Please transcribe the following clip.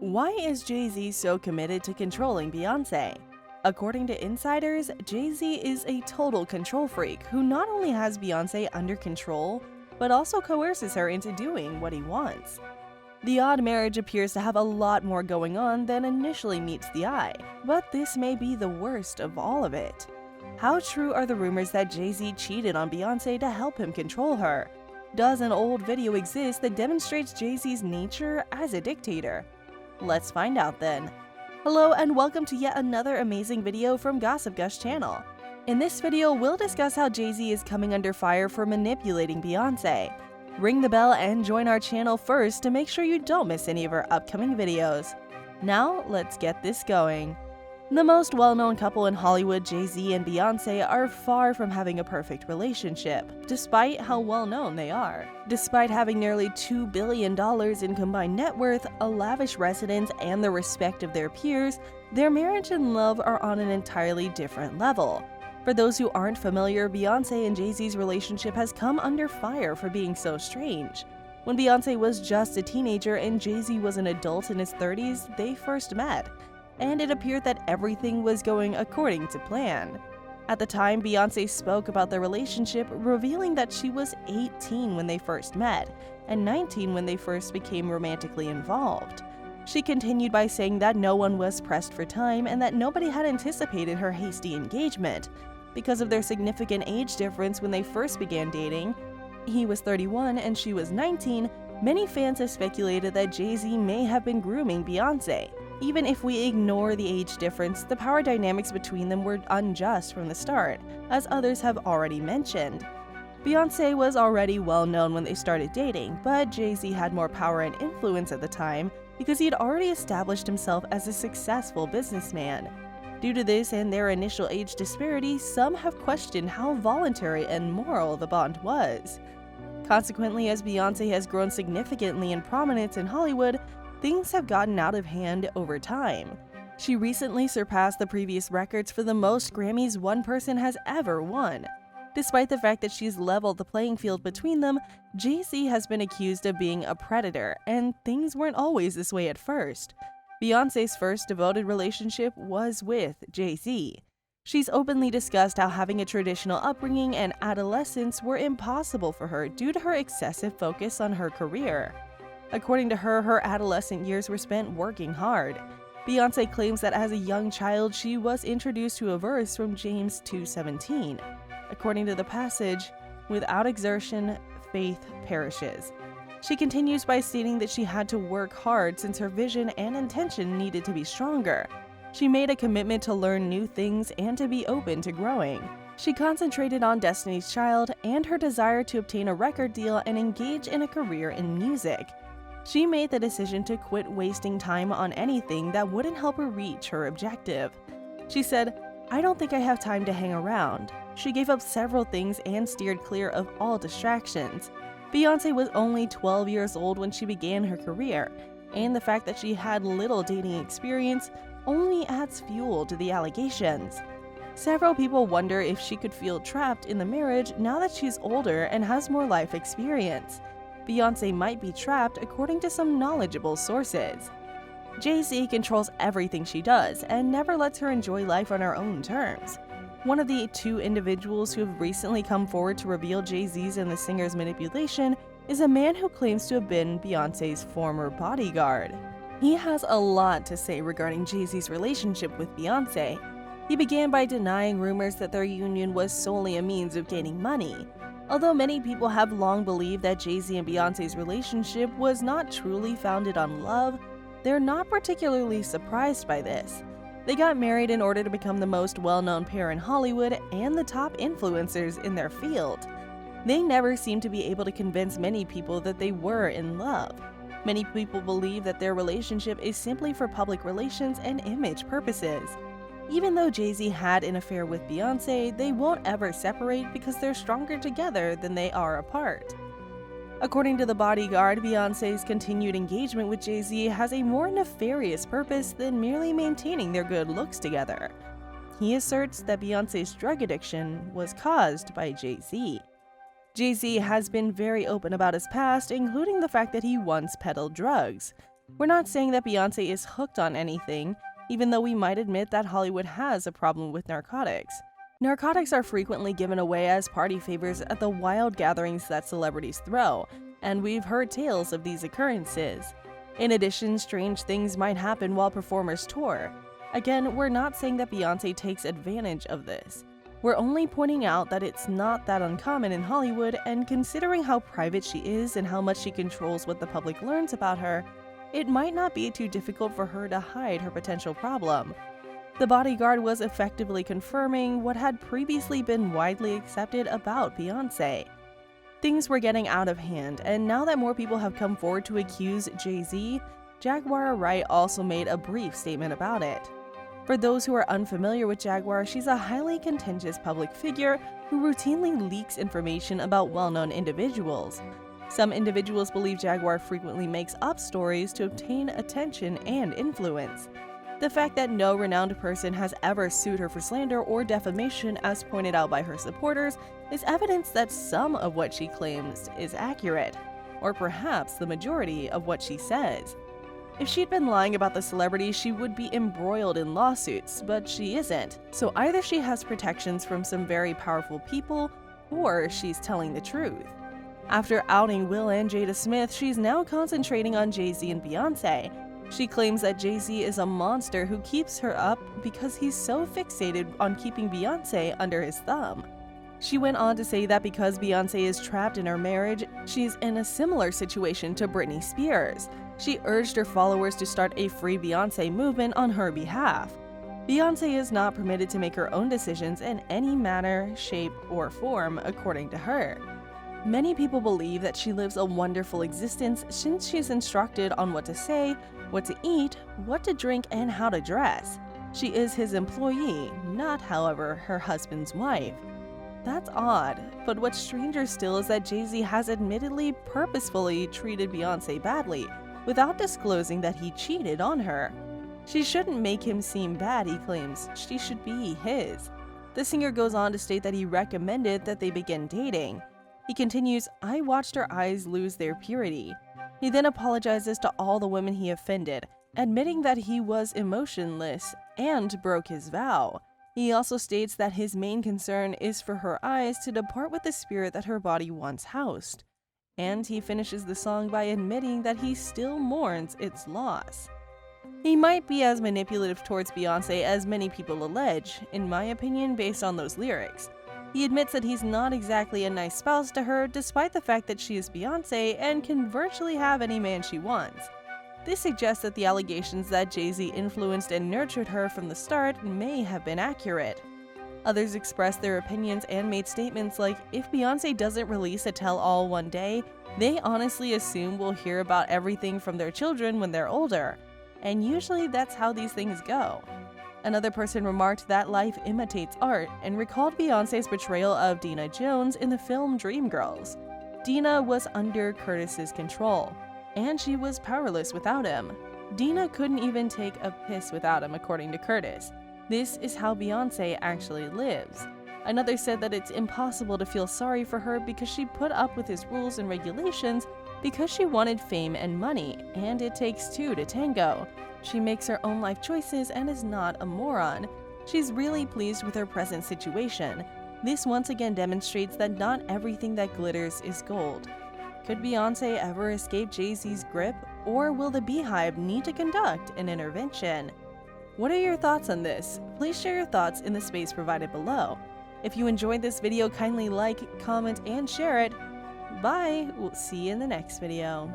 Why is Jay-Z so committed to controlling Beyoncé? According to insiders, Jay-Z is a total control freak who not only has Beyoncé under control, but also coerces her into doing what he wants. The odd marriage appears to have a lot more going on than initially meets the eye, but this may be the worst of all of it. How true are the rumors that Jay-Z cheated on Beyoncé to help him control her? Does an old video exist that demonstrates Jay-Z's nature as a dictator? Let's find out then. Hello and welcome to yet another amazing video from Gossip Gush channel. In this video, we'll discuss how Jay-Z is coming under fire for manipulating Beyoncé. Ring the bell and join our channel first to make sure you don't miss any of our upcoming videos. Now, let's get this going. The most well-known couple in Hollywood, Jay-Z and Beyoncé, are far from having a perfect relationship, despite how well-known they are. Despite having nearly $2 billion in combined net worth, a lavish residence, and the respect of their peers, their marriage and love are on an entirely different level. For those who aren't familiar, Beyoncé and Jay-Z's relationship has come under fire for being so strange. When Beyoncé was just a teenager and Jay-Z was an adult in his 30s, they first met, and it appeared that everything was going according to plan. At the time, Beyoncé spoke about their relationship, revealing that she was 18 when they first met, and 19 when they first became romantically involved. She continued by saying that no one was pressed for time and that nobody had anticipated her hasty engagement. Because of their significant age difference when they first began dating, he was 31 and she was 19, many fans have speculated that Jay-Z may have been grooming Beyoncé. Even if we ignore the age difference, the power dynamics between them were unjust from the start, as others have already mentioned. Beyoncé was already well known when they started dating, but Jay-Z had more power and influence at the time because he had already established himself as a successful businessman. Due to this and their initial age disparity, some have questioned how voluntary and moral the bond was. Consequently, as Beyoncé has grown significantly in prominence in Hollywood, things have gotten out of hand over time. She recently surpassed the previous records for the most Grammys one person has ever won. Despite the fact that she's leveled the playing field between them, Jay-Z has been accused of being a predator, and things weren't always this way at first. Beyoncé's first devoted relationship was with Jay-Z. She's openly discussed how having a traditional upbringing and adolescence were impossible for her due to her excessive focus on her career. According to her, her adolescent years were spent working hard. Beyoncé claims that as a young child, she was introduced to a verse from James 2:17. According to the passage, "Without exertion, faith perishes." She continues by stating that she had to work hard since her vision and intention needed to be stronger. She made a commitment to learn new things and to be open to growing. She concentrated on Destiny's Child and her desire to obtain a record deal and engage in a career in music. She made the decision to quit wasting time on anything that wouldn't help her reach her objective. She said, "I don't think I have time to hang around." She gave up several things and steered clear of all distractions. Beyoncé was only 12 years old when she began her career, and the fact that she had little dating experience only adds fuel to the allegations. Several people wonder if she could feel trapped in the marriage now that she's older and has more life experience. Beyoncé might be trapped according to some knowledgeable sources. Jay-Z controls everything she does and never lets her enjoy life on her own terms. One of the two individuals who have recently come forward to reveal Jay-Z's and the singer's manipulation is a man who claims to have been Beyoncé's former bodyguard. He has a lot to say regarding Jay-Z's relationship with Beyoncé. He began by denying rumors that their union was solely a means of gaining money. Although many people have long believed that Jay-Z and Beyoncé's relationship was not truly founded on love, they're not particularly surprised by this. They got married in order to become the most well-known pair in Hollywood and the top influencers in their field. They never seemed to be able to convince many people that they were in love. Many people believe that their relationship is simply for public relations and image purposes. Even though Jay-Z had an affair with Beyoncé, they won't ever separate because they're stronger together than they are apart. According to the bodyguard, Beyoncé's continued engagement with Jay-Z has a more nefarious purpose than merely maintaining their good looks together. He asserts that Beyoncé's drug addiction was caused by Jay-Z. Jay-Z has been very open about his past, including the fact that he once peddled drugs. We're not saying that Beyoncé is hooked on anything, even though we might admit that Hollywood has a problem with narcotics. Narcotics are frequently given away as party favors at the wild gatherings that celebrities throw, and we've heard tales of these occurrences. In addition, strange things might happen while performers tour. Again, we're not saying that Beyoncé takes advantage of this. We're only pointing out that it's not that uncommon in Hollywood, and considering how private she is and how much she controls what the public learns about her, it might not be too difficult for her to hide her potential problem. The bodyguard was effectively confirming what had previously been widely accepted about Beyoncé. Things were getting out of hand, and now that more people have come forward to accuse Jay-Z, Jaguar Wright also made a brief statement about it. For those who are unfamiliar with Jaguar, she's a highly contentious public figure who routinely leaks information about well-known individuals. Some individuals believe Jaguar frequently makes up stories to obtain attention and influence. The fact that no renowned person has ever sued her for slander or defamation, as pointed out by her supporters, is evidence that some of what she claims is accurate, or perhaps the majority of what she says. If she'd been lying about the celebrity, she would be embroiled in lawsuits, but she isn't. So either she has protections from some very powerful people, or she's telling the truth. After outing Will and Jada Smith, she's now concentrating on Jay-Z and Beyoncé. She claims that Jay-Z is a monster who keeps her up because he's so fixated on keeping Beyoncé under his thumb. She went on to say that because Beyoncé is trapped in her marriage, she's in a similar situation to Britney Spears. She urged her followers to start a Free Beyoncé movement on her behalf. Beyoncé is not permitted to make her own decisions in any manner, shape, or form, according to her. Many people believe that she lives a wonderful existence since she's instructed on what to say, what to eat, what to drink, and how to dress. She is his employee, not, however, her husband's wife. That's odd, but what's stranger still is that Jay-Z has admittedly purposefully treated Beyoncé badly, without disclosing that he cheated on her. She shouldn't make him seem bad, he claims. She should be his. The singer goes on to state that he recommended that they begin dating. He continues, "I watched her eyes lose their purity." He then apologizes to all the women he offended, admitting that he was emotionless and broke his vow. He also states that his main concern is for her eyes to depart with the spirit that her body once housed. And he finishes the song by admitting that he still mourns its loss. He might be as manipulative towards Beyoncé as many people allege, in my opinion, based on those lyrics. He admits that he's not exactly a nice spouse to her, despite the fact that she is Beyoncé and can virtually have any man she wants. This suggests that the allegations that Jay-Z influenced and nurtured her from the start may have been accurate. Others expressed their opinions and made statements like, if Beyoncé doesn't release a tell-all one day, they honestly assume we'll hear about everything from their children when they're older. And usually that's how these things go. Another person remarked that life imitates art and recalled Beyoncé's portrayal of Dina Jones in the film Dreamgirls. Dina was under Curtis's control, and she was powerless without him. Dina couldn't even take a piss without him, according to Curtis. This is how Beyoncé actually lives. Another said that it's impossible to feel sorry for her because she put up with his rules and regulations because she wanted fame and money, and it takes two to tango. She makes her own life choices and is not a moron. She's really pleased with her present situation. This once again demonstrates that not everything that glitters is gold. Could Beyoncé ever escape Jay-Z's grip, or will the Beehive need to conduct an intervention? What are your thoughts on this? Please share your thoughts in the space provided below. If you enjoyed this video, kindly like, comment, and share it. Bye! We'll see you in the next video.